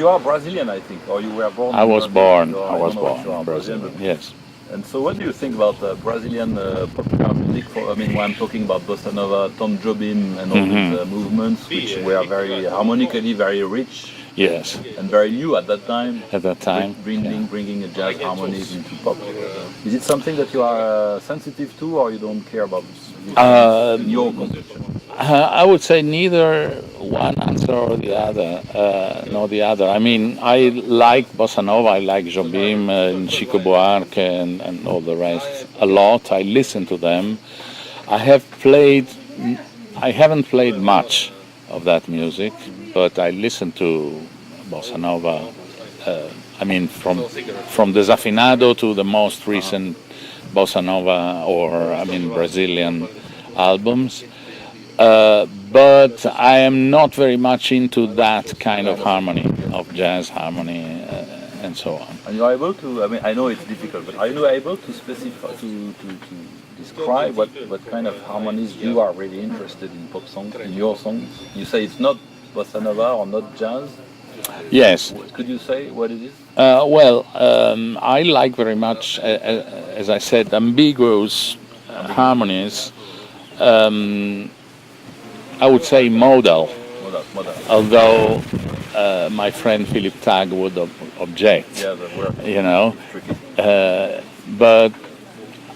you are Brazilian, I think, or you were born. I was born. Or, I was don't know if you born are Brazilian. Yes. And so, what do you think about Brazilian popular music? I mean, when I'm talking about bossa nova, Tom Jobim, and all these movements, which were very harmonically very rich. Yes. And very new at that time. At that time. Bringing a jazz harmonies into pop. Is it something that you are sensitive to, or you don't care about in your composition? I would say neither one answer or the other, nor the other. I mean, I like bossa nova, I like Jobim and Chico Buarque and all the rest a lot. I listen to them. I haven't played much of that music, but I listen to bossa nova. I mean, from Desafinado to the most recent bossa nova or Brazilian albums. But I am not very much into that kind of harmony, of jazz harmony, and so on. And you are able to, I mean, I know it's difficult, but are you able to specify, to describe what kind of harmonies you are really interested in pop songs, in your songs? You say it's not bossa nova or not jazz? Yes. Could you say what it is? I like very much, as I said, ambiguous harmonies. I would say modal. Although my friend Philip Tagg would object, but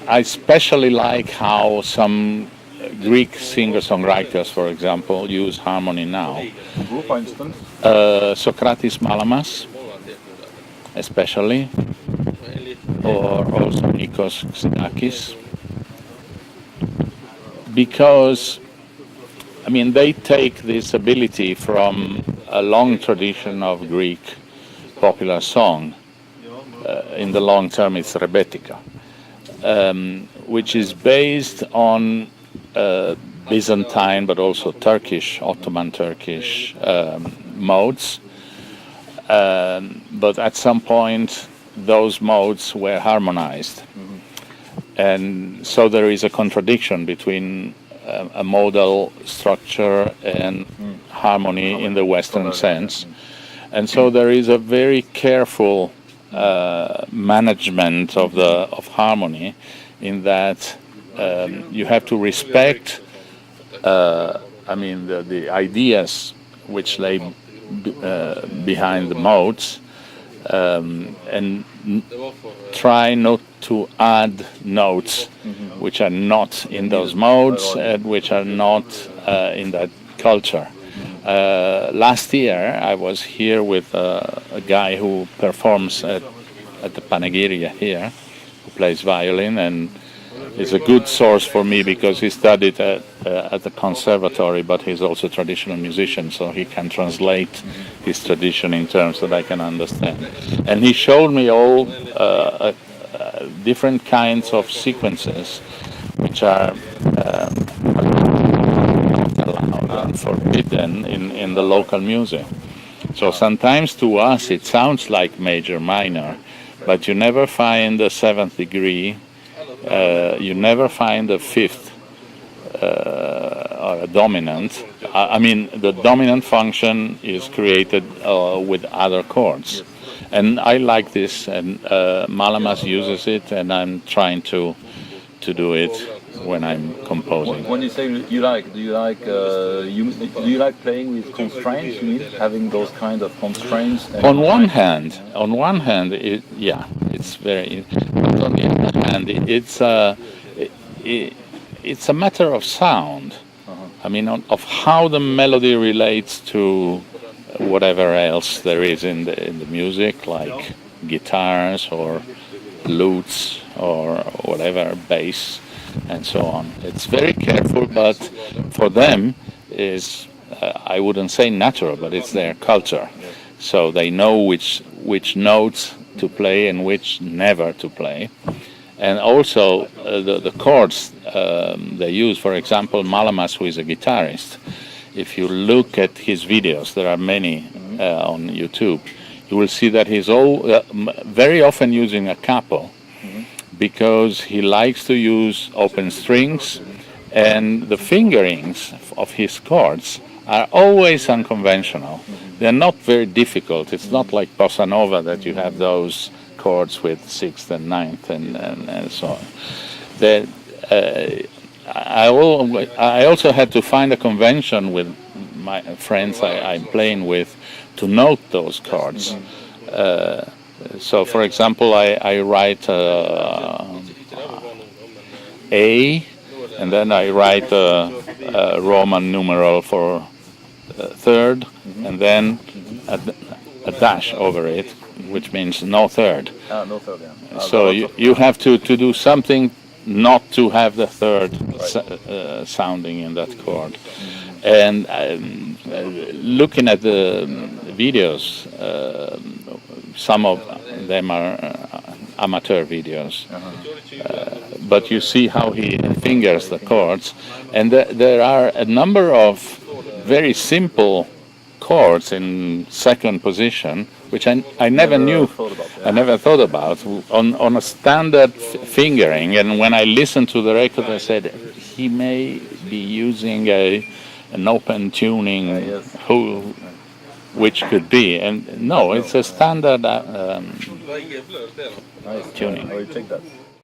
I especially like how some Greek singer-songwriters, for example, use harmony now. Who, for instance? Socrates Malamas, especially, or also Nikos Xenakis, because they take this ability from a long tradition of Greek popular song. In the long term, it's rebetika, which is based on Byzantine, but also Turkish, Ottoman Turkish modes. But at some point, those modes were harmonized. And so there is a contradiction between a modal structure and harmony in the Western sense. And so there is a very careful management of harmony, in that you have to respect the ideas which lay behind the modes, and try not to add notes which are not in those modes and which are not in that culture. Last year I was here with a guy who performs at the Panegyria here, who plays violin, and is a good source for me because he studied at the conservatory, but he's also a traditional musician, so he can translate his tradition in terms that I can understand. And he showed me all different kinds of sequences which are allowed and forbidden in the local music. So sometimes to us it sounds like major minor, but you never find the seventh degree. You never find a fifth or a dominant. The dominant function is created with other chords. And I like this, and Malamas uses it, and I'm trying to do it when I'm composing. When you say do you like playing with constraints? You mean having those kind of constraints? On one hand, it's very. But on the other hand, it's a matter of sound. Of how the melody relates to whatever else there is in the music, like guitars or lutes or whatever, bass, and so on. It's very careful, but for them is, I wouldn't say natural, but it's their culture. So they know which notes to play and which never to play. And also the chords they use, for example, Malamas, who is a guitarist, if you look at his videos, there are many on YouTube, you will see that he's very often using a capo, because he likes to use open strings, and the fingerings of his chords are always unconventional. They're not very difficult. It's not like bossa nova that you have those chords with sixth and ninth and so on. That I also had to find a convention with my friends I'm playing with to note those chords. So, for example, I write A, and then I write a Roman numeral for third, and then a dash over it, which means no third. No third, yeah. So you have to do something not to have the third sounding in that chord. And looking at the videos, some of them are amateur videos, but you see how he fingers the chords, and there are a number of very simple chords in second position, which I never knew, I never thought about, on a standard fingering. And when I listened to the record, I said, he may be using an open tuning, which could be. And no, it's a standard Nice. tuning. I will check that.